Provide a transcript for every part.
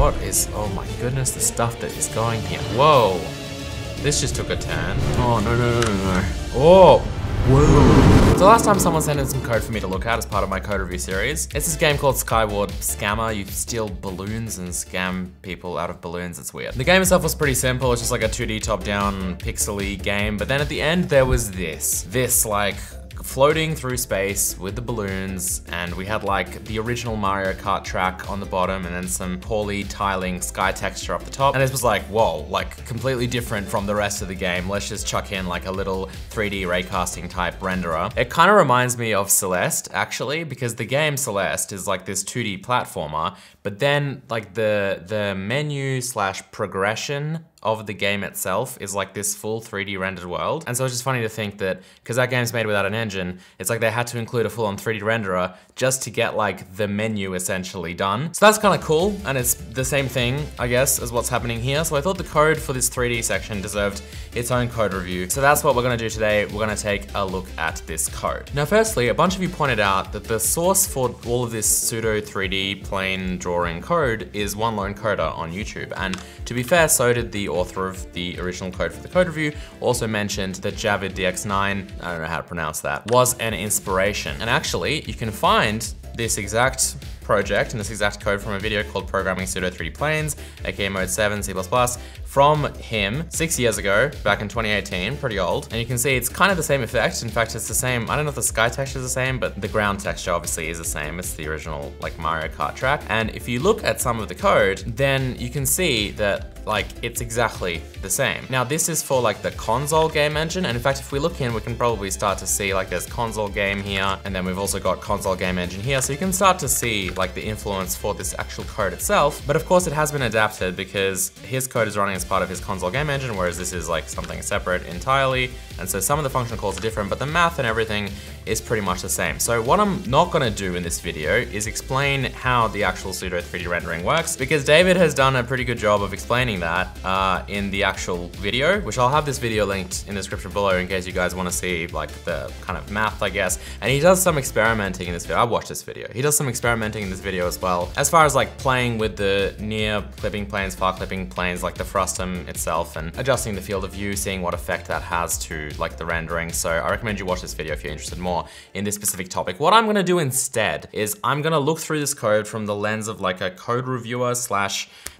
What is, oh my goodness, the stuff that is going here. Whoa. This just took a turn. Oh, no. Oh, whoa. So last time someone sent in some code for me to look at as part of my code review series. It's this game called Skyward Scammer. You steal balloons and scam people out of balloons. It's weird. The game itself was pretty simple. It's just like a 2D top-down pixely game. But then at the end, there was this like floating through space with the balloons, and we had like the original Mario Kart track on the bottom and then some poorly tiling sky texture up the top. And this was like, whoa, like completely different from the rest of the game. Let's just chuck in like a little 3D raycasting type renderer. It kind of reminds me of Celeste actually, because the game Celeste is like this 2D platformer, but then like the menu / progression of the game itself is like this full 3D rendered world. And so it's just funny to think that, because that game's made without an engine, it's like they had to include a full-on 3D renderer just to get like the menu essentially done. So that's kind of cool, and it's the same thing, I guess, as what's happening here. So I thought the code for this 3D section deserved its own code review. So that's what we're gonna do today. We're gonna take a look at this code. Now firstly, a bunch of you pointed out that the source for all of this pseudo 3D plane drawing code is One Lone Coder on YouTube. And to be fair, so did the author of the original code for the code review. Also mentioned that Javid DX9, I don't know how to pronounce that, was an inspiration. And actually, you can find this exact project and this exact code from a video called Programming Pseudo 3D Planes, aka Mode 7 C++, from him 6 years ago, back in 2018, pretty old. And you can see it's kind of the same effect. In fact, it's the same, I don't know if the sky texture is the same, but the ground texture obviously is the same. It's the original like Mario Kart track. And if you look at some of the code, then you can see that like it's exactly the same. Now this is for like the console game engine, and in fact if we look in, we can probably start to see like there's console game here, and then we've also got console game engine here, so you can start to see like the influence for this actual code itself. But of course it has been adapted because his code is running as part of his console game engine, whereas this is like something separate entirely, and so some of the function calls are different, but the math and everything is pretty much the same. So what I'm not gonna do in this video is explain how the actual pseudo 3D rendering works, because David has done a pretty good job of explaining that in the actual video, which I'll have this video linked in the description below in case you guys want to see like the kind of math, I guess. And he does some experimenting in this video. I watched this video. He does some experimenting in this video as well, as far as like playing with the near clipping planes, far clipping planes, like the frustum itself, and adjusting the field of view, seeing what effect that has to like the rendering. So I recommend you watch this video if you're interested more in this specific topic. What I'm gonna do instead is I'm gonna look through this code from the lens of like a code reviewer /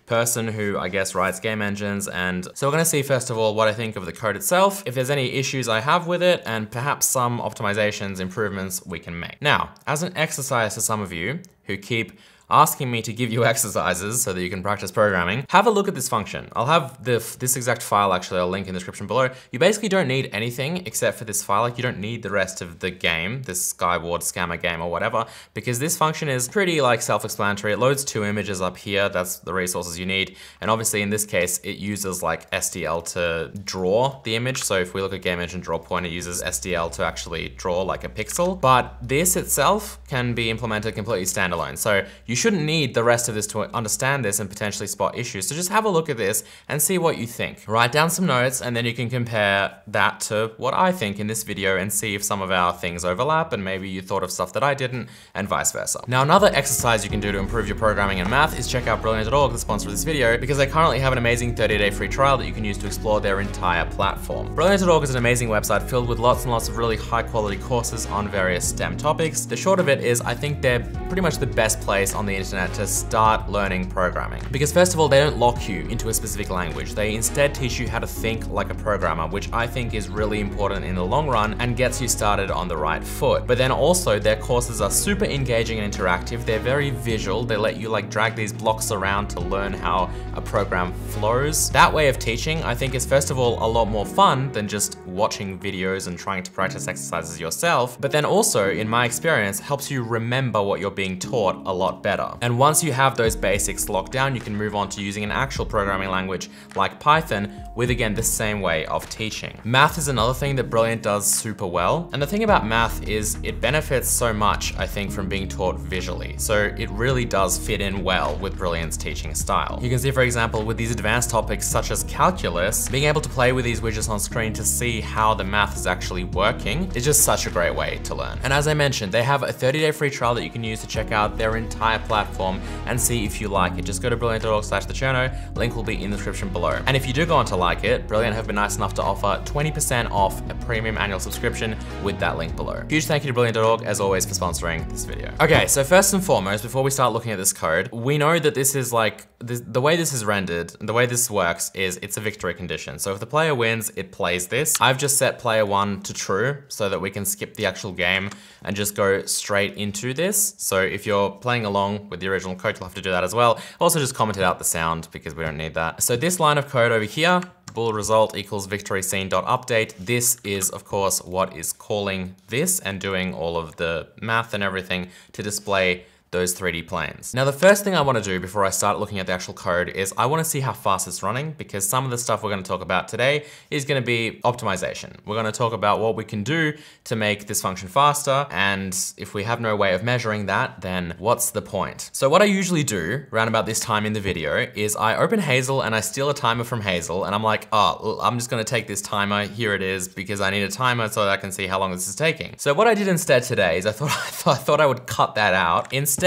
person who I guess writes game engines. And so we're gonna see first of all what I think of the code itself, if there's any issues I have with it, and perhaps some optimizations, improvements we can make. Now, as an exercise to some of you who keep asking me to give you exercises so that you can practice programming, have a look at this function. I'll have this exact file, actually, I'll link in the description below. You basically don't need anything except for this file. Like you don't need the rest of the game, this Skyward Scammer game or whatever, because this function is pretty like self-explanatory. It loads 2 images up here. That's the resources you need. And obviously in this case, it uses like SDL to draw the image. So if we look at game engine draw point, it uses SDL to actually draw like a pixel. But this itself can be implemented completely standalone. So you shouldn't need the rest of this to understand this and potentially spot issues. So just have a look at this and see what you think. Write down some notes, and then you can compare that to what I think in this video and see if some of our things overlap, and maybe you thought of stuff that I didn't, and vice versa. Now, another exercise you can do to improve your programming and math is check out Brilliant.org, the sponsor of this video, because they currently have an amazing 30-day free trial that you can use to explore their entire platform. Brilliant.org is an amazing website filled with lots and lots of really high quality courses on various STEM topics. The short of it is I think they're pretty much the best place on the internet to start learning programming. Because first of all, they don't lock you into a specific language. They instead teach you how to think like a programmer, which I think is really important in the long run and gets you started on the right foot. But then also their courses are super engaging and interactive. They're very visual. They let you like drag these blocks around to learn how a program flows. That way of teaching, I think, is first of all a lot more fun than just watching videos and trying to practice exercises yourself. But then also, in my experience, helps you remember what you're being taught a lot better. And once you have those basics locked down, you can move on to using an actual programming language like Python with, again, the same way of teaching. Math is another thing that Brilliant does super well. And the thing about math is it benefits so much, I think, from being taught visually. So it really does fit in well with Brilliant's teaching style. You can see, for example, with these advanced topics such as calculus, being able to play with these widgets on screen to see how the math is actually working is just such a great way to learn. And as I mentioned, they have a 30-day free trial that you can use to check out their entire platform and see if you like it. Just go to brilliant.org/thecherno, link will be in the description below. And if you do go on to like it, Brilliant have been nice enough to offer 20% off a premium annual subscription with that link below. Huge thank you to brilliant.org as always for sponsoring this video. Okay, so first and foremost, before we start looking at this code, we know that this is like, the way this is rendered, the way this works is it's a victory condition. So if the player wins, it plays this. I've just set player 1 to true so that we can skip the actual game and just go straight into this. So if you're playing along with the original code, you'll have to do that as well. Also just commented out the sound because we don't need that. So this line of code over here, bool result equals victory scene.update. This is of course what is calling this and doing all of the math and everything to display those 3D planes. Now the first thing I want to do before I start looking at the actual code is I want to see how fast it's running, because some of the stuff we're going to talk about today is going to be optimization. We're going to talk about what we can do to make this function faster, and if we have no way of measuring that, then what's the point? So what I usually do around about this time in the video is I open Hazel and I steal a timer from Hazel, and I'm like, oh, I'm just going to take this timer, here it is, because I need a timer so that I can see how long this is taking. So what I did instead today is I thought I would cut that out. Instead,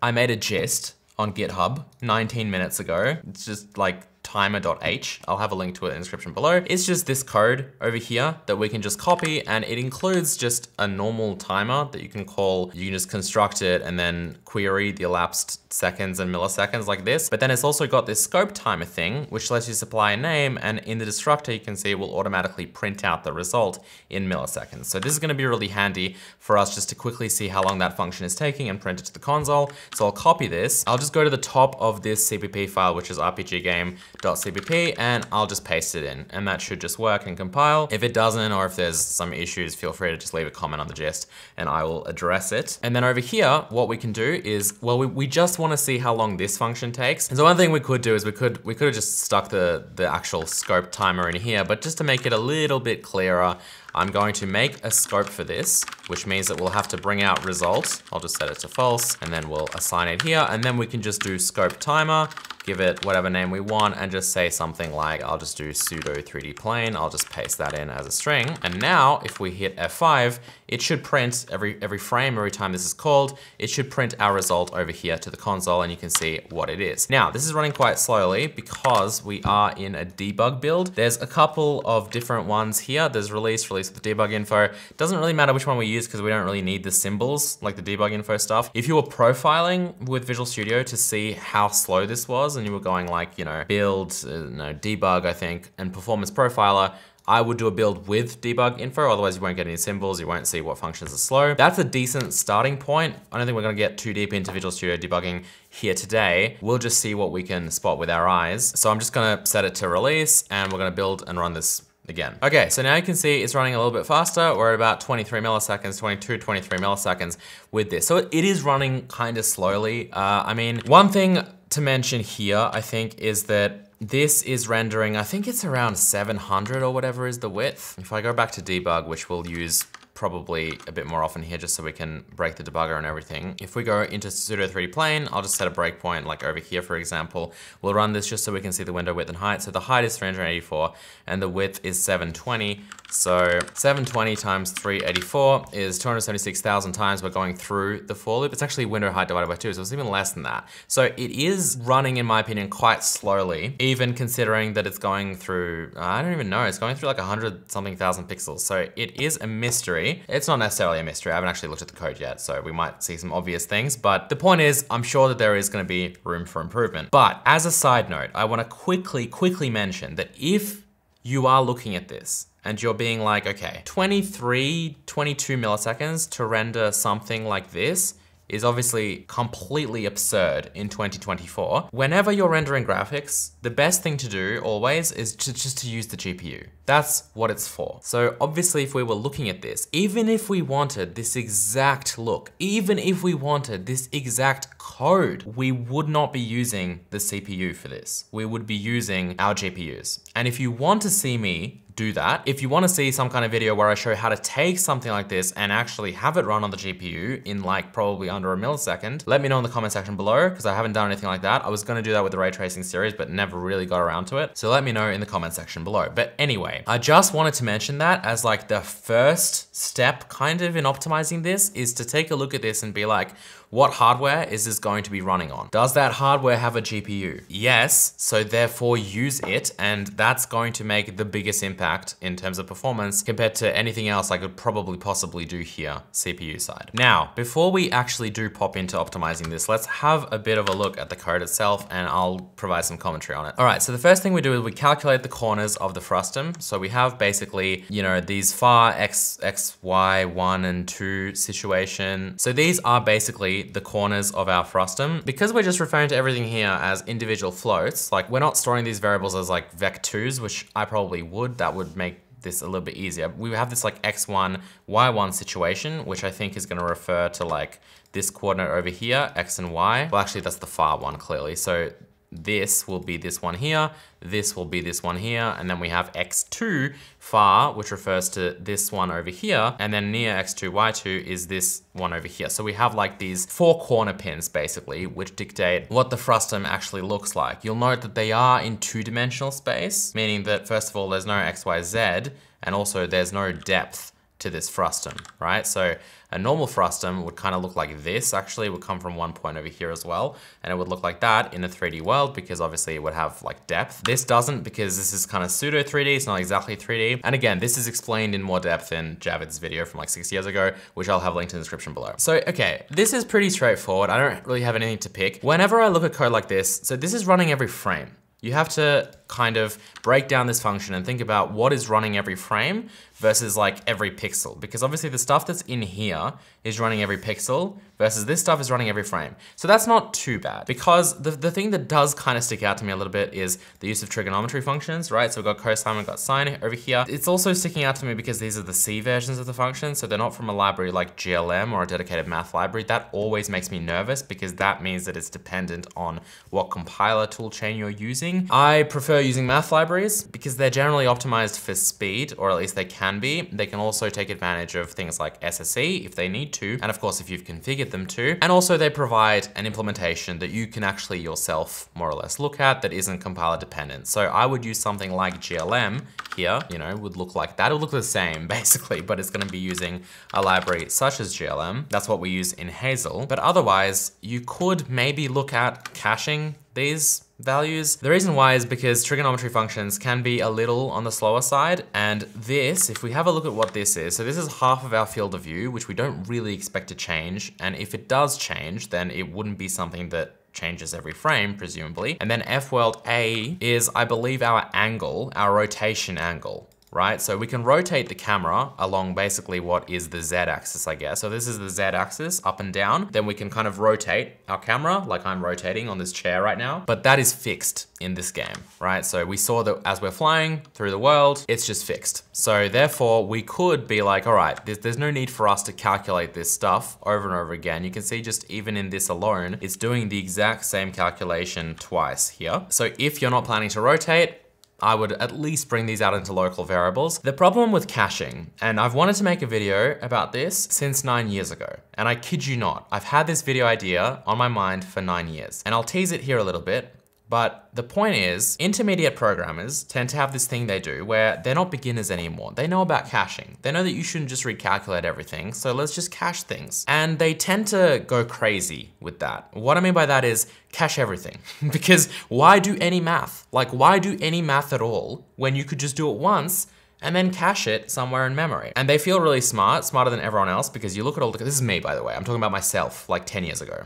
I made a gist on GitHub 19 minutes ago. It's just like timer.h. I'll have a link to it in the description below. It's just this code over here that we can just copy, and it includes just a normal timer that you can call. You can just construct it and then query the elapsed seconds and milliseconds like this. But then it's also got this scope timer thing, which lets you supply a name, and in the destructor you can see it will automatically print out the result in milliseconds. So this is gonna be really handy for us just to quickly see how long that function is taking and print it to the console. So I'll copy this. I'll just go to the top of this CPP file, which is rpggame.cpp, and I'll just paste it in, and that should just work and compile. If it doesn't, or if there's some issues, feel free to just leave a comment on the gist and I will address it. And then over here, what we can do is, well, we just want to see how long this function takes. And so one thing we could do is we could have just stuck the actual scope timer in here, but just to make it a little bit clearer, I'm going to make a scope for this, which means that we'll have to bring out result. I'll just set it to false, and then we'll assign it here, and then we can just do scope timer, give it whatever name we want, and just say something like, I'll just do pseudo 3D plane. I'll just paste that in as a string. And now if we hit F5, it should print every frame, every time this is called, it should print our result over here to the console, and you can see what it is. Now, this is running quite slowly because we are in a debug build. There's a couple of different ones here. There's release with debug info. It doesn't really matter which one we use because we don't really need the symbols, like the debug info stuff. If you were profiling with Visual Studio to see how slow this was, and you were going like, you know, build, debug, I think, and performance profiler, I would do a build with debug info, otherwise you won't get any symbols, you won't see what functions are slow. That's a decent starting point. I don't think we're gonna get too deep into Visual Studio debugging here today. We'll just see what we can spot with our eyes. So I'm just gonna set it to release, and we're gonna build and run this again. Okay, so now you can see it's running a little bit faster. We're at about 23 milliseconds, 22, 23 milliseconds with this. So it is running kind of slowly. I mean, one thing to mention here, I think, is that this is rendering, I think it's around 700 or whatever is the width. If I go back to debug, which we'll use probably a bit more often here just so we can break the debugger and everything. If we go into pseudo 3D plane, I'll just set a breakpoint like over here, for example. We'll run this just so we can see the window width and height. So the height is 384 and the width is 720. So 720 times 384 is 276,000 times we're going through the for loop. It's actually window height divided by 2, so it's even less than that. So it is running, in my opinion, quite slowly, even considering that it's going through, I don't even know, it's going through like 100-something thousand pixels. So it is a mystery. It's not necessarily a mystery. I haven't actually looked at the code yet, so we might see some obvious things. But the point is, I'm sure that there is going to be room for improvement. But as a side note, I want to quickly mention that if you are looking at this and you're being like, okay, 23, 22 milliseconds to render something like this is obviously completely absurd in 2024. Whenever you're rendering graphics, the best thing to do always is just to use the GPU. That's what it's for. So obviously if we were looking at this, even if we wanted this exact look, even if we wanted this exact code, we would not be using the CPU for this. We would be using our GPUs. And if you want to see me do that, if you want to see some kind of video where I show how to take something like this and actually have it run on the GPU in like probably under a millisecond, let me know in the comment section below, because I haven't done anything like that. I was going to do that with the ray tracing series, but never really got around to it. So let me know in the comment section below. But anyway, I just wanted to mention that as like the first step kind of in optimizing this is to take a look at this and be like, what hardware is this going to be running on? Does that hardware have a GPU? Yes, so therefore use it, and that's going to make the biggest impact in terms of performance compared to anything else I could probably possibly do here, CPU side. Now, before we actually do pop into optimizing this, let's have a bit of a look at the code itself, and I'll provide some commentary on it. All right, so the first thing we do is we calculate the corners of the frustum. So we have basically, you know, these far X, Y, 1 and 2 situation. So these are basically the corners of our frustum. Because we're just referring to everything here as individual floats, like we're not storing these variables as like vec2s, which I probably would, that would make this a little bit easier. We have this like X1, Y1 situation, which I think is gonna refer to like this coordinate over here, X and Y. Well, actually that's the far one clearly. So this will be this one here, this will be this one here, and then we have X2 far, which refers to this one over here, and then near X2, Y2 is this one over here. So we have like these 4 corner pins basically, which dictate what the frustum actually looks like. You'll note that they are in 2-dimensional space, meaning that first of all, there's no X, Y, Z, and also there's no depth to this frustum, right? So a normal frustum would kind of look like this, actually. It would come from one point over here as well, and it would look like that in a 3D world because obviously it would have like depth. This doesn't because this is kind of pseudo 3D, it's not exactly 3D. And again, this is explained in more depth in Javid's video from like 6 years ago, which I'll have linked in the description below. So, okay, this is pretty straightforward. I don't really have anything to pick. Whenever I look at code like this, so this is running every frame. You have to kind of break down this function and think about what is running every frame versus like every pixel. Because obviously the stuff that's in here is running every pixel versus this stuff is running every frame. So that's not too bad, because the thing that does kind of stick out to me a little bit is the use of trigonometry functions, right? So we've got cosine, we've got sine over here. It's also sticking out to me because these are the C versions of the function, so they're not from a library like GLM or a dedicated math library. That always makes me nervous because that means that it's dependent on what compiler toolchain you're using. I prefer using math libraries because they're generally optimized for speed, or at least they can be. They can also take advantage of things like SSE if they need to, and of course if you've configured them to. And also they provide an implementation that you can actually yourself more or less look at that isn't compiler dependent. So I would use something like GLM here, you know, would look like that. It would look the same basically, but it's gonna be using a library such as GLM. That's what we use in Hazel. But otherwise, you could maybe look at caching these values. The reason why is because trigonometry functions can be a little on the slower side, and this, if we have a look at what this is, so this is half of our field of view, which we don't really expect to change, and if it does change, then it wouldn't be something that changes every frame, presumably. And then F-world A is, I believe, our angle, our rotation angle, right? So we can rotate the camera along basically what is the Z axis, I guess. So this is the Z axis, up and down. Then we can kind of rotate our camera like I'm rotating on this chair right now, but that is fixed in this game, right? So we saw that as we're flying through the world, it's just fixed. So therefore we could be like, all right, there's no need for us to calculate this stuff over and over again. You can see just even in this alone, it's doing the exact same calculation twice here. So if you're not planning to rotate, I would at least bring these out into local variables. The problem with caching, and I've wanted to make a video about this since 9 years ago, and I kid you not, I've had this video idea on my mind for 9 years, and I'll tease it here a little bit. But the point is, intermediate programmers tend to have this thing they do where they're not beginners anymore. They know about caching. They know that you shouldn't just recalculate everything, so let's just cache things. And they tend to go crazy with that. What I mean by that is cache everything. Because why do any math? Like, why do any math at all when you could just do it once and then cache it somewhere in memory? And they feel really smart, smarter than everyone else, because you look at all the, this is me, by the way, I'm talking about myself like 10 years ago.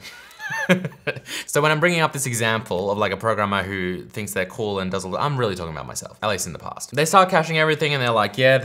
So when I'm bringing up this example of like a programmer who thinks they're cool and does all, I'm really talking about myself, at least in the past. They start caching everything and they're like, yeah,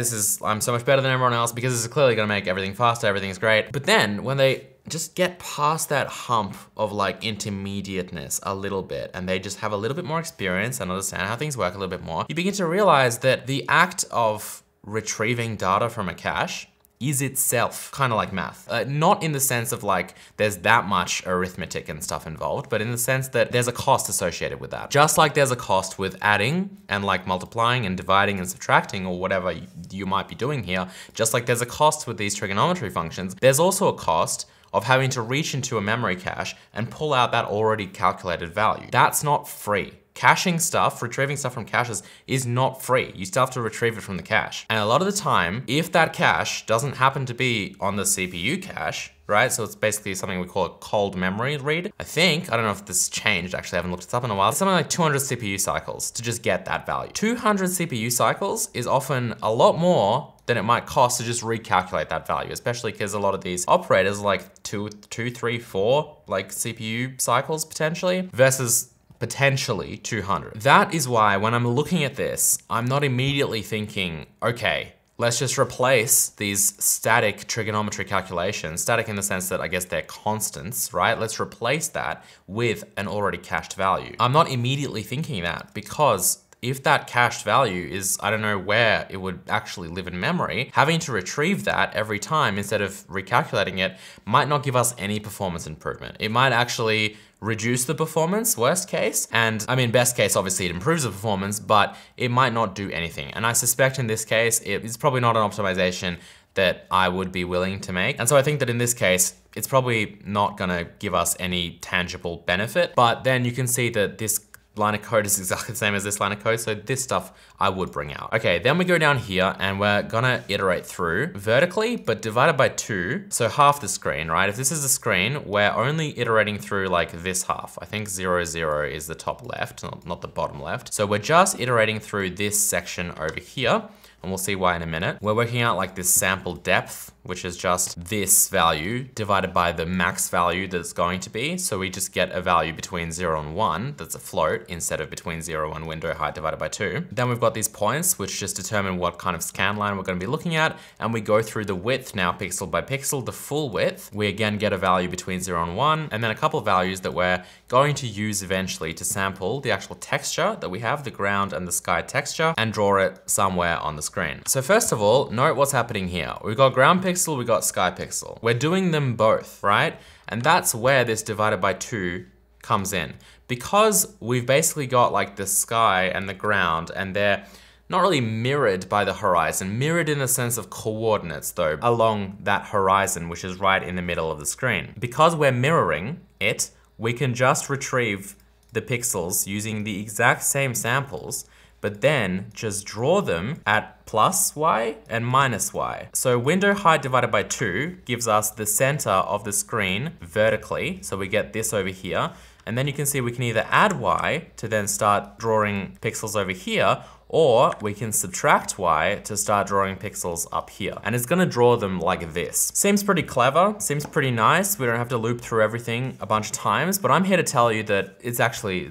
I'm so much better than everyone else because this is clearly gonna make everything faster, everything's great. But then when they just get past that hump of like intermediateness a little bit, and they just have a little bit more experience and understand how things work a little bit more, you begin to realize that the act of retrieving data from a cache is itself kind of like math. Not in the sense of like, there's that much arithmetic and stuff involved, but in the sense that there's a cost associated with that. Just like there's a cost with adding and like multiplying and dividing and subtracting or whatever you might be doing here, just like there's a cost with these trigonometry functions, there's also a cost of having to reach into a memory cache and pull out that already calculated value. That's not free. Caching stuff, retrieving stuff from caches is not free. You still have to retrieve it from the cache. And a lot of the time, if that cache doesn't happen to be on the CPU cache, right? So it's basically something we call a cold memory read. I don't know if this changed, actually I haven't looked this up in a while. It's something like 200 CPU cycles to just get that value. 200 CPU cycles is often a lot more than it might cost to just recalculate that value, especially because a lot of these operators are like two, three, four like CPU cycles potentially versus potentially 200. That is why when I'm looking at this, I'm not immediately thinking, okay, let's just replace these static trigonometry calculations, static in the sense that I guess they're constants, right? Let's replace that with an already cached value. I'm not immediately thinking that because if that cached value is, I don't know where it would actually live in memory, having to retrieve that every time instead of recalculating it might not give us any performance improvement. It might actually reduce the performance, worst case. And I mean, best case, obviously it improves the performance, but it might not do anything. And I suspect in this case, it's probably not an optimization that I would be willing to make. And so I think that in this case, it's probably not gonna give us any tangible benefit. But then you can see that this line of code is exactly the same as this line of code, so this stuff I would bring out. Okay, then we go down here and we're gonna iterate through vertically, but divided by 2, so half the screen, right? If this is the screen, we're only iterating through like this half. I think 0, 0 is the top left, not the bottom left. So we're just iterating through this section over here, and we'll see why in a minute. We're working out like this sample depth, which is just this value divided by the max value that it's going to be. So we just get a value between 0 and 1 that's a float instead of between 0 and window height divided by 2. Then we've got these points which just determine what kind of scan line we're going to be looking at, and we go through the width now pixel by pixel, the full width. We again get a value between 0 and 1, and then a couple of values that we're going to use eventually to sample the actual texture that we have, the ground and the sky texture, and draw it somewhere on the screen. So first of all, note what's happening here. We've got ground pixel, we got sky pixel. We're doing them both, right? And that's where this divided by 2 comes in. Because we've basically got like the sky and the ground, and they're not really mirrored by the horizon, mirrored in the sense of coordinates though, along that horizon, which is right in the middle of the screen. Because we're mirroring it, we can just retrieve the pixels using the exact same samples, but then just draw them at plus y and minus y. So window height divided by 2 gives us the center of the screen vertically, so we get this over here, and then you can see we can either add y to then start drawing pixels over here, or we can subtract y to start drawing pixels up here. And it's gonna draw them like this. Seems pretty clever, seems pretty nice. We don't have to loop through everything a bunch of times, but I'm here to tell you that it's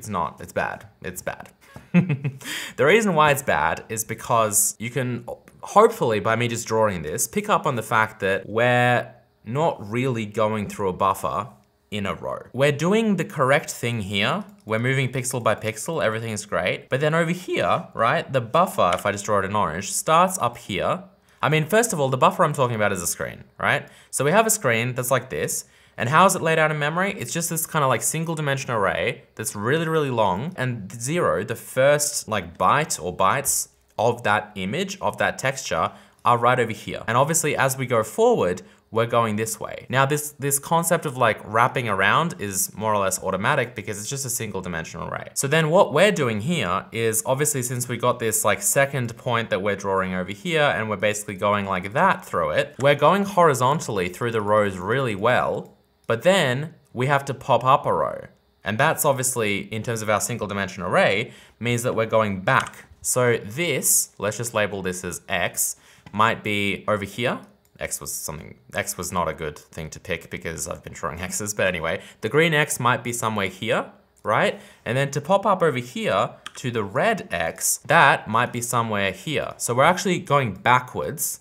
not, it's bad, it's bad. The reason why it's bad is because you can, hopefully by me just drawing this, pick up on the fact that we're not really going through a buffer in a row. We're doing the correct thing here. We're moving pixel by pixel, everything is great. But then over here, right, the buffer, if I just draw it in orange, starts up here. I mean, first of all, the buffer I'm talking about is a screen, right? So we have a screen that's like this. And how is it laid out in memory? It's just this kind of like single dimension array that's really, really long, and 0, the first like byte or bytes of that image, of that texture, are right over here. And obviously as we go forward, we're going this way. Now this concept of like wrapping around is more or less automatic because it's just a single dimensional array. So then what we're doing here is, obviously since we got this like second point that we're drawing over here and we're basically going like that through it, we're going horizontally through the rows really well, but then we have to pop up a row. And that's obviously, in terms of our single dimension array, means that we're going back. So this, let's just label this as X, might be over here. X was not a good thing to pick because I've been drawing X's, but anyway, the green X might be somewhere here, right? And then to pop up over here to the red X, that might be somewhere here. So we're actually going backwards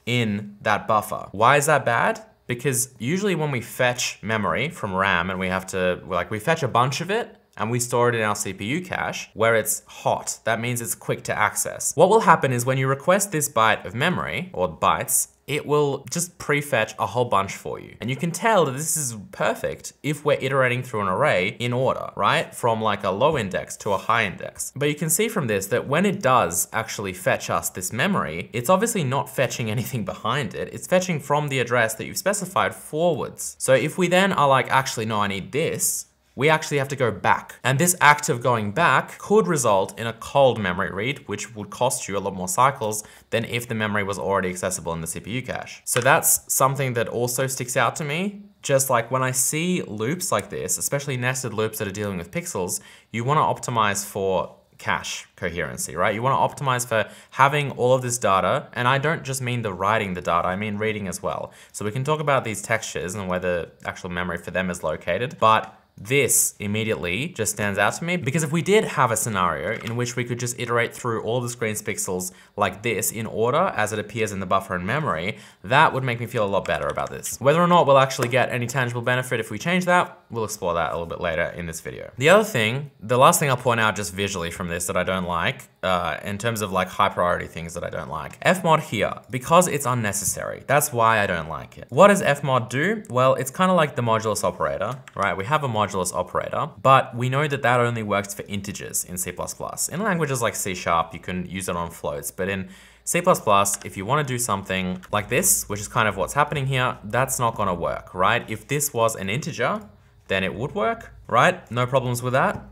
in that buffer. Why is that bad? Because usually when we fetch memory from RAM and we have to, like, we fetch a bunch of it and we store it in our CPU cache where it's hot. That means it's quick to access. What will happen is when you request this byte of memory, or bytes, it will just prefetch a whole bunch for you. And you can tell that this is perfect if we're iterating through an array in order, right? From like a low index to a high index. But you can see from this that when it does actually fetch us this memory, it's obviously not fetching anything behind it. It's fetching from the address that you've specified forwards. So if we then are like, actually, no, I need this, we actually have to go back. And this act of going back could result in a cold memory read, which would cost you a lot more cycles than if the memory was already accessible in the CPU cache. So that's something that also sticks out to me. Just like when I see loops like this, especially nested loops that are dealing with pixels, you want to optimize for cache coherency, right? You want to optimize for having all of this data, and I don't just mean the writing the data, I mean reading as well. So we can talk about these textures and where the actual memory for them is located, but this immediately just stands out to me because if we did have a scenario in which we could just iterate through all the screen's pixels like this in order as it appears in the buffer and memory, that would make me feel a lot better about this. Whether or not we'll actually get any tangible benefit if we change that, we'll explore that a little bit later in this video. The other thing, the last thing I'll point out just visually from this that I don't like, in terms of like high priority things that I don't like. Fmod here, because it's unnecessary. That's why I don't like it. What does Fmod do? Well, it's kind of like the modulus operator, right? We have a modulus operator, but we know that that only works for integers in C++. In languages like C#, you can use it on floats, but in C++, if you want to do something like this, which is kind of what's happening here, that's not going to work, right? If this was an integer, then it would work, right? No problems with that.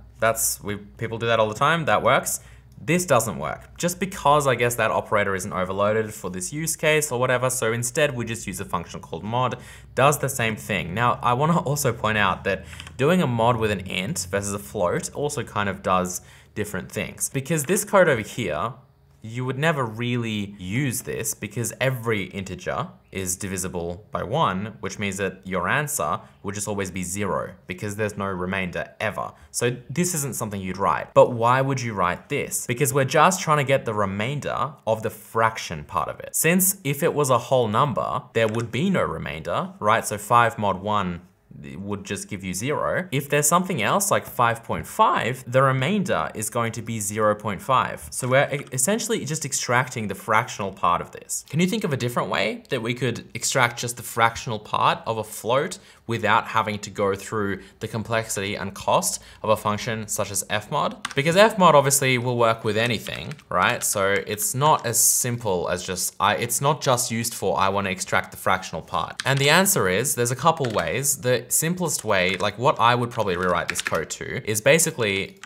People do that all the time, that works. This doesn't work, just because I guess that operator isn't overloaded for this use case or whatever, so instead we just use a function called mod, does the same thing. Now, I want to also point out that doing a mod with an int versus a float also kind of does different things, because this code over here, you would never really use this because every integer is divisible by 1, which means that your answer would just always be 0 because there's no remainder ever. So this isn't something you'd write. But why would you write this? Because we're just trying to get the remainder of the fraction part of it. Since if it was a whole number, there would be no remainder, right? So 5 mod 1 would just give you 0. If there's something else like 5.5, the remainder is going to be 0.5. So we're essentially just extracting the fractional part of this. Can you think of a different way that we could extract just the fractional part of a float without having to go through the complexity and cost of a function such as fmod? Because fmod obviously will work with anything, right? So it's not as simple as just, it's not just used for I want to extract the fractional part. And the answer is, there's a couple ways. The simplest way, like what I would probably rewrite this code to, is basically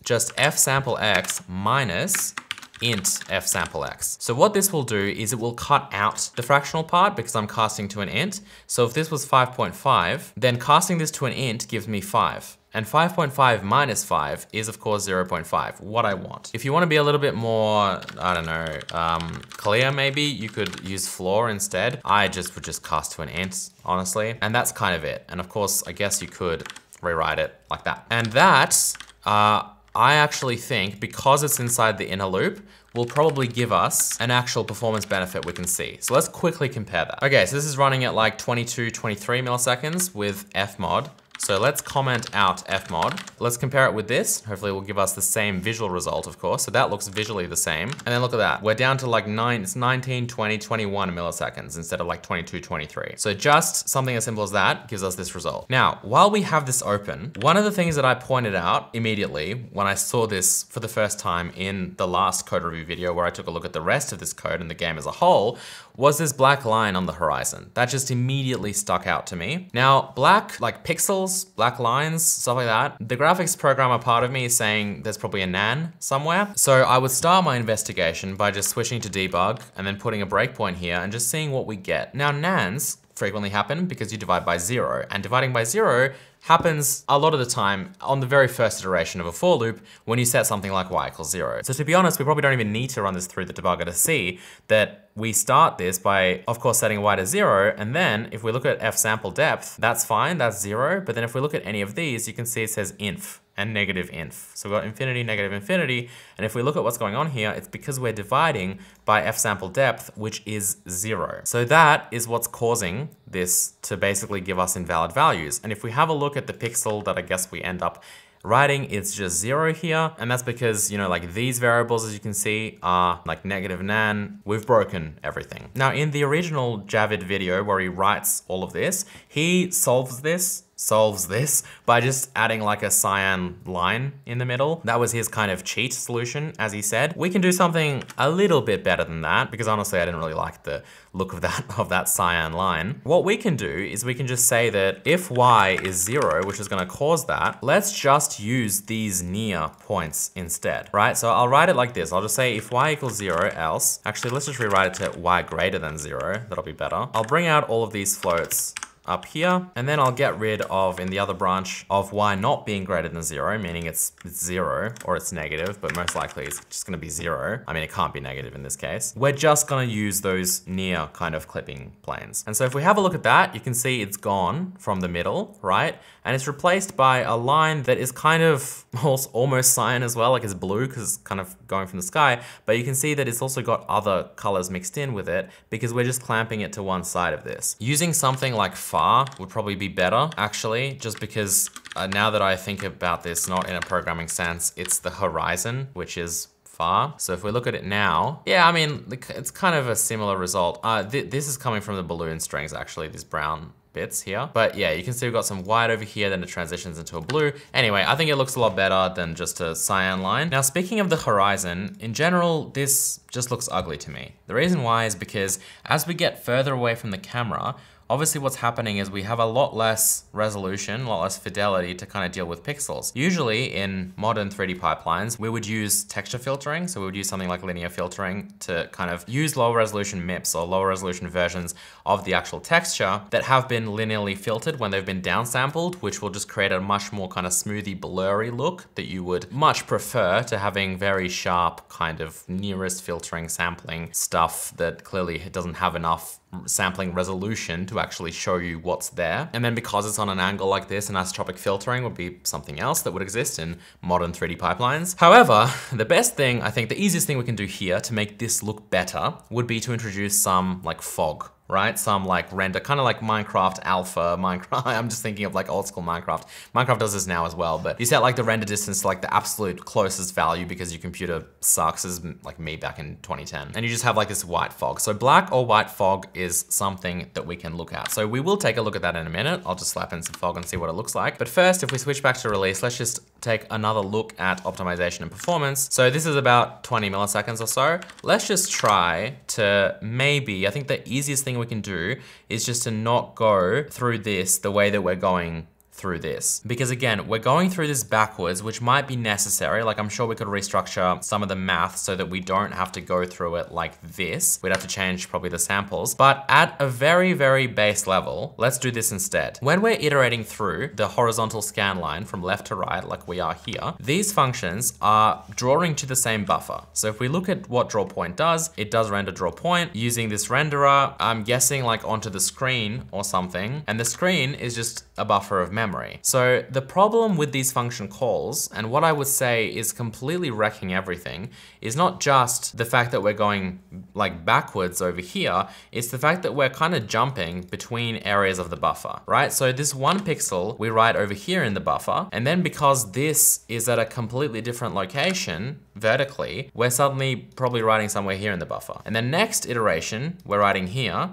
just f sample x minus int f sample x. So what this will do is it will cut out the fractional part because I'm casting to an int. So if this was 5.5, then casting this to an int gives me 5. And 5.5 minus 5 is of course 0.5, what I want. If you want to be a little bit more, I don't know, clear maybe, you could use floor instead. I would just cast to an int, honestly. And that's kind of it. And of course, I guess you could rewrite it like that. And that, I actually think, because it's inside the inner loop, will probably give us an actual performance benefit we can see. So let's quickly compare that. Okay, so this is running at like 22, 23 milliseconds with fmod. So let's comment out fmod. Let's compare it with this. Hopefully it will give us the same visual result, of course. So that looks visually the same. And then look at that. We're down to like it's 19, 20, 21 milliseconds instead of like 22, 23. So just something as simple as that gives us this result. Now, while we have this open, one of the things that I pointed out immediately when I saw this for the first time in the last code review video where I took a look at the rest of this code and the game as a whole, was this black line on the horizon. That just immediately stuck out to me. Now, black, like pixels, black lines, stuff like that, the graphics programmer part of me is saying there's probably a nan somewhere. So I would start my investigation by just switching to debug and then putting a breakpoint here and just seeing what we get. Now, nans frequently happen because you divide by 0, and dividing by 0 happens a lot of the time on the very first iteration of a for loop when you set something like y equals 0. So to be honest, we probably don't even need to run this through the debugger to see that we start this by, of course, setting y to 0, and then if we look at f sample depth, that's fine, that's 0, but then if we look at any of these, you can see it says inf and negative inf. So we've got infinity, negative infinity, and if we look at what's going on here, it's because we're dividing by f sample depth, which is 0. So that is what's causing this to basically give us invalid values. And if we have a look at the pixel that I guess we end up writing, it's just 0 here, and that's because, you know, like these variables, as you can see, are like negative nan. We've broken everything. Now, in the original Javid video where he writes all of this, he solves this solves this by just adding like a cyan line in the middle. That was his kind of cheat solution, as he said. We can do something a little bit better than that, because honestly, I didn't really like the look of that cyan line. What we can do is we can just say that if y is 0, which is gonna cause that, let's just use these near points instead, right? So I'll write it like this. I'll just say if y equals 0, else, actually, let's just rewrite it to y greater than 0. That'll be better. I'll bring out all of these floats up here, and then I'll get rid of, in the other branch, of y not being greater than 0, meaning it's 0 or it's negative, but most likely it's just gonna be 0. I mean, it can't be negative in this case. We're just gonna use those near kind of clipping planes. And so if we have a look at that, you can see it's gone from the middle, right? And it's replaced by a line that is kind of almost cyan as well, like it's blue because it's kind of going from the sky, but you can see that it's also got other colors mixed in with it because we're just clamping it to one side of this. Using something like far would probably be better, actually, just because now that I think about this, not in a programming sense, it's the horizon, which is far. So if we look at it now, yeah, I mean, it's kind of a similar result. This is coming from the balloon strings, actually, these brown bits here. But yeah, you can see we've got some white over here, then it transitions into a blue. Anyway, I think it looks a lot better than just a cyan line. Now, speaking of the horizon, in general, this just looks ugly to me. The reason why is because as we get further away from the camera, obviously what's happening is we have a lot less resolution, a lot less fidelity to kind of deal with pixels. Usually in modern 3D pipelines, we would use texture filtering. So we would use something like linear filtering to kind of use lower resolution MIPs or lower resolution versions of the actual texture that have been linearly filtered when they've been downsampled, which will just create a much more kind of smoothy, blurry look that you would much prefer to having very sharp kind of nearest filtering sampling stuff that clearly doesn't have enough sampling resolution to actually show you what's there. And then because it's on an angle like this, anisotropic filtering would be something else that would exist in modern 3D pipelines. However, the best thing, I think the easiest thing we can do here to make this look better would be to introduce some like fog, right? Some like render, kind of like Minecraft Alpha, I'm just thinking of like old school Minecraft. Minecraft does this now as well, but you set like the render distance to like the absolute closest value because your computer sucks, as like me back in 2010. And you just have like this white fog. So black or white fog is something that we can look at. So we will take a look at that in a minute. I'll just slap in some fog and see what it looks like. But first, if we switch back to release, let's just take another look at optimization and performance. So this is about 20 milliseconds or so. Let's just try to maybe, I think the easiest thing we can do is just to not go through this the way that we're going through this. Because again, we're going through this backwards, which might be necessary. Like I'm sure we could restructure some of the math so that we don't have to go through it like this. We'd have to change probably the samples, but at a very, very base level, let's do this instead. When we're iterating through the horizontal scan line from left to right, like we are here, these functions are drawing to the same buffer. So if we look at what draw point does, it does render draw point using this renderer, I'm guessing like onto the screen or something. And the screen is just a buffer of memory. So the problem with these function calls, and what I would say is completely wrecking everything, is not just the fact that we're going like backwards over here, it's the fact that we're kind of jumping between areas of the buffer, right? So this 1 pixel we write over here in the buffer, and then because this is at a completely different location vertically, we're suddenly probably writing somewhere here in the buffer. And then next iteration, we're writing here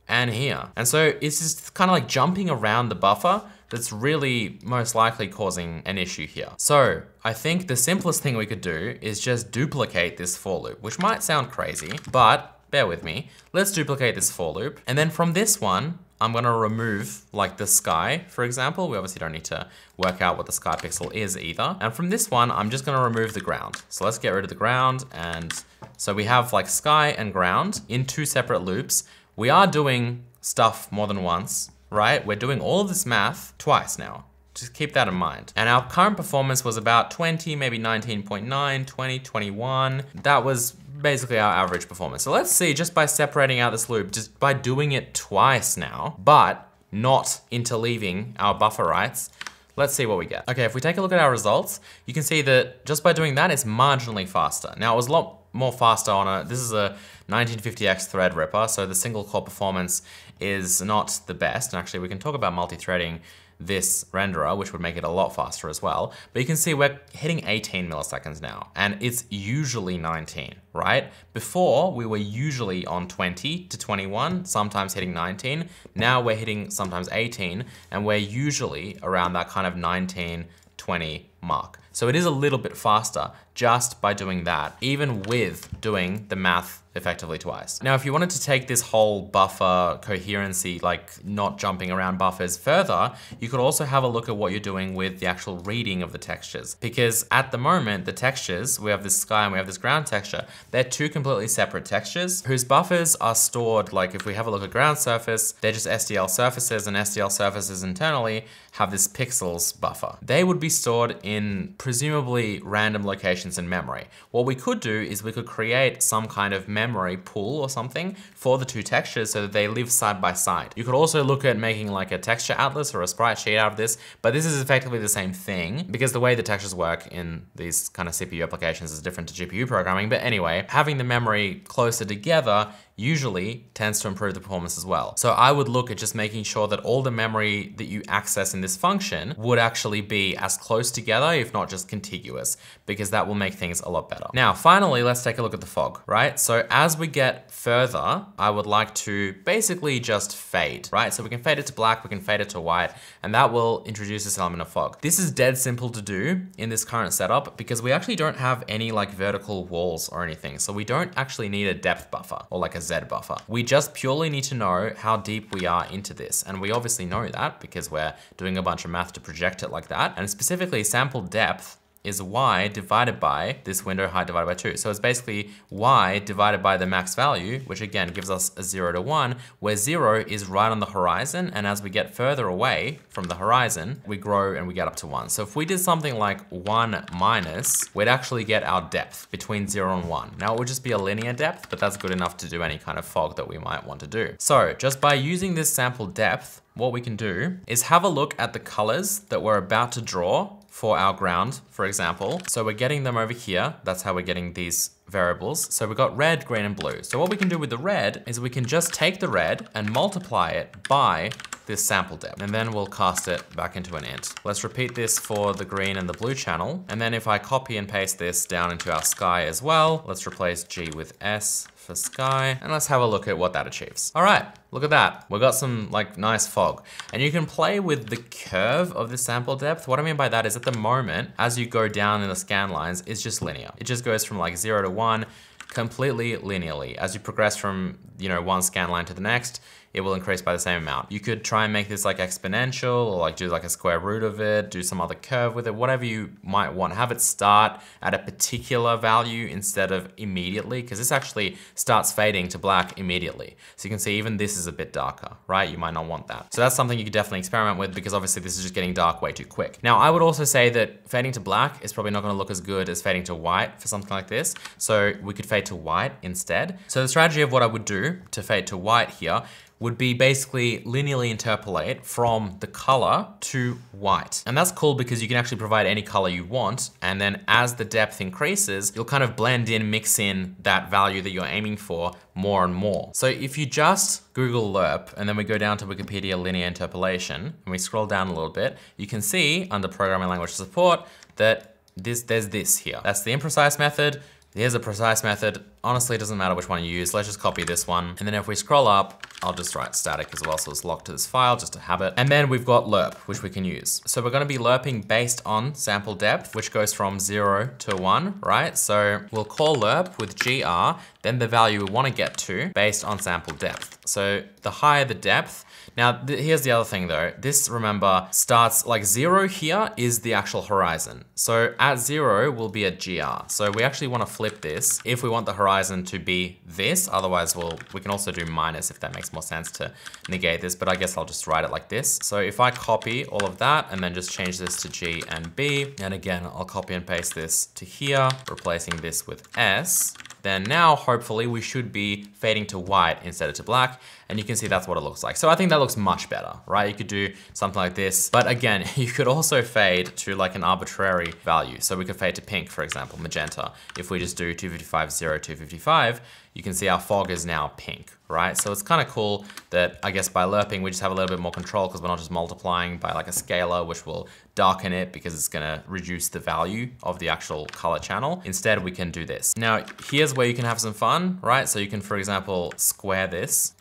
and here. And so it's just kind of like jumping around the buffer that's really most likely causing an issue here. So I think the simplest thing we could do is just duplicate this for loop, which might sound crazy, but bear with me. Let's duplicate this for loop. And then from this one, I'm gonna remove like the sky, for example. We obviously don't need to work out what the sky pixel is either. And from this one, I'm just gonna remove the ground. So let's get rid of the ground. And so we have like sky and ground in 2 separate loops. We are doing stuff more than once, right? We're doing all of this math twice now. Just keep that in mind. And our current performance was about 20, maybe 19.9, 20, 21. That was basically our average performance. So let's see, just by separating out this loop, just by doing it twice now, but not interleaving our buffer rights, let's see what we get. Okay, if we take a look at our results, you can see that just by doing that, it's marginally faster. Now it was a lot more faster on this is a 1950X Threadripper, so the single core performance is not the best. And actually we can talk about multi-threading this renderer, which would make it a lot faster as well. But you can see we're hitting 18 milliseconds now, and it's usually 19, right? Before, we were usually on 20 to 21, sometimes hitting 19. Now we're hitting sometimes 18, and we're usually around that kind of 19, 20 mark. So it is a little bit faster just by doing that, even with doing the math effectively twice. Now, if you wanted to take this whole buffer coherency, like not jumping around buffers further, you could also have a look at what you're doing with the actual reading of the textures. Because at the moment, the textures, we have this sky and we have this ground texture, they're two completely separate textures whose buffers are stored, like if we have a look at ground surface, they're just SDL surfaces, and SDL surfaces internally have this pixels buffer. They would be stored in presumably random locations in memory. What we could do is we could create some kind of memory pool or something for the two textures so that they live side by side. You could also look at making like a texture atlas or a sprite sheet out of this, but this is effectively the same thing because the way the textures work in these kind of CPU applications is different to GPU programming. But anyway, having the memory closer together usually tends to improve the performance as well. So I would look at just making sure that all the memory that you access in this function would actually be as close together, if not just contiguous, because that will make things a lot better. Now, finally, let's take a look at the fog, right? So as we get further, I would like to basically just fade, right? So we can fade it to black, we can fade it to white, and that will introduce this element of fog. This is dead simple to do in this current setup because we actually don't have any like vertical walls or anything. So we don't actually need a depth buffer or like a Z buffer. We just purely need to know how deep we are into this. And we obviously know that because we're doing a bunch of math to project it like that. And specifically sample depth is y divided by this window height divided by 2. So it's basically y divided by the max value, which again gives us a 0 to 1, where 0 is right on the horizon, and as we get further away from the horizon, we grow and we get up to 1. So if we did something like 1 minus, we'd actually get our depth between 0 and 1. Now it would just be a linear depth, but that's good enough to do any kind of fog that we might want to do. So just by using this sample depth, what we can do is have a look at the colors that we're about to draw for our ground, for example. So we're getting them over here. That's how we're getting these variables. So we've got red, green, and blue. So what we can do with the red is we can just take the red and multiply it by this sample depth, and then we'll cast it back into an int. Let's repeat this for the green and the blue channel. And then if I copy and paste this down into our sky as well, let's replace G with S for sky, and let's have a look at what that achieves. All right, look at that. We've got some like nice fog. And you can play with the curve of the sample depth. What I mean by that is at the moment, as you go down in the scan lines, it's just linear. It just goes from like 0 to 1 completely linearly. As you progress from, you know, one scan line to the next, it will increase by the same amount. You could try and make this like exponential or like do like a square root of it, do some other curve with it, whatever you might want. Have it start at a particular value instead of immediately, because this actually starts fading to black immediately. So you can see even this is a bit darker, right? You might not want that. So that's something you could definitely experiment with because obviously this is just getting dark way too quick. Now I would also say that fading to black is probably not gonna look as good as fading to white for something like this. So we could fade to white instead. So the strategy of what I would do to fade to white here would be basically linearly interpolate from the color to white. And that's cool because you can actually provide any color you want. And then as the depth increases, you'll kind of blend in, mix in that value that you're aiming for more and more. So if you just Google lerp and then we go down to Wikipedia linear interpolation and we scroll down a little bit, you can see under programming language support that there's this here. That's the imprecise method. Here's a precise method. Honestly, it doesn't matter which one you use. Let's just copy this one. And then if we scroll up, I'll just write static as well, so it's locked to this file just to have it. And then we've got lerp, which we can use. So we're gonna be lerping based on sample depth, which goes from 0 to 1, right? So we'll call lerp with gr, then the value we wanna get to based on sample depth. So the higher the depth, now, here's the other thing though. This, remember, starts like 0 here is the actual horizon. So at 0 will be at GR. So we actually want to flip this if we want the horizon to be this. Otherwise, we can also do minus if that makes more sense to negate this, but I guess I'll just write it like this. So if I copy all of that and then just change this to G and B, and again, I'll copy and paste this to here, replacing this with S, then now hopefully we should be fading to white instead of to black. And you can see that's what it looks like. So I think that looks much better, right? You could do something like this, but again, you could also fade to like an arbitrary value. So we could fade to pink, for example, magenta. If we just do 255, 0, 255, you can see our fog is now pink, right? So it's kind of cool that I guess by lerping, we just have a little bit more control because we're not just multiplying by like a scalar, which will darken it because it's gonna reduce the value of the actual color channel. Instead, we can do this. Now, here's where you can have some fun, right? So you can, for example, square this,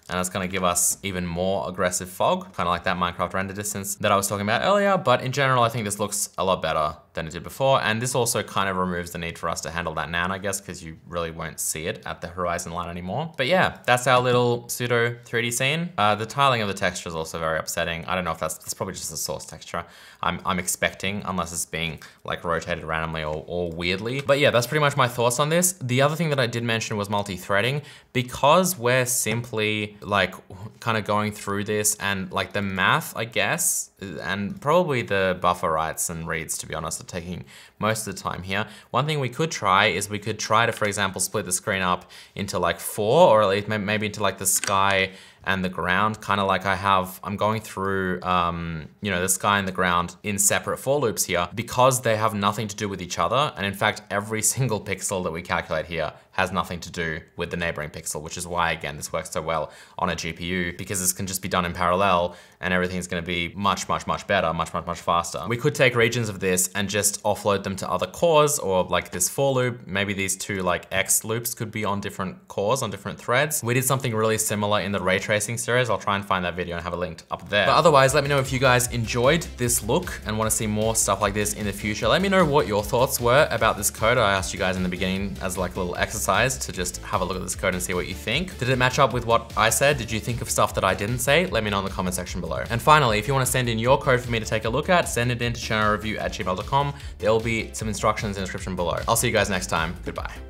and it's gonna give us even more aggressive fog, kind of like that Minecraft render distance that I was talking about earlier. But in general, I think this looks a lot better than it did before. And this also kind of removes the need for us to handle that nan, I guess, because you really won't see it at the horizon line anymore. But yeah, that's our little pseudo 3D scene. The tiling of the texture is also very upsetting. I don't know if that's probably just a source texture. I'm expecting, unless it's being like rotated randomly or weirdly. But yeah, that's pretty much my thoughts on this. The other thing that I did mention was multi-threading. Because we're simply like kind of going through this and like the math, I guess, and probably the buffer writes and reads, to be honest, are taking most of the time here. One thing we could try is we could try to, for example, split the screen up into like 4, or at least maybe into like the sky and the ground, kind of like I'm going through, you know, the sky and the ground in separate for loops here because they have nothing to do with each other. And in fact, every single pixel that we calculate here has nothing to do with the neighboring pixel, which is why, again, this works so well on a GPU, because this can just be done in parallel and everything's gonna be much, much, much better, much, much, much faster. We could take regions of this and just offload them to other cores, or like this for loop, maybe these two like X loops could be on different cores, on different threads. We did something really similar in the ray tracing series. I'll try and find that video and have it linked up there. But otherwise, let me know if you guys enjoyed this look and wanna see more stuff like this in the future. Let me know what your thoughts were about this code. I asked you guys in the beginning as like a little exercise to just have a look at this code and see what you think. Did it match up with what I said? Did you think of stuff that I didn't say? Let me know in the comment section below. And finally, if you want to send in your code for me to take a look at, send it in to chernoreview@gmail.com. There will be some instructions in the description below. I'll see you guys next time. Goodbye.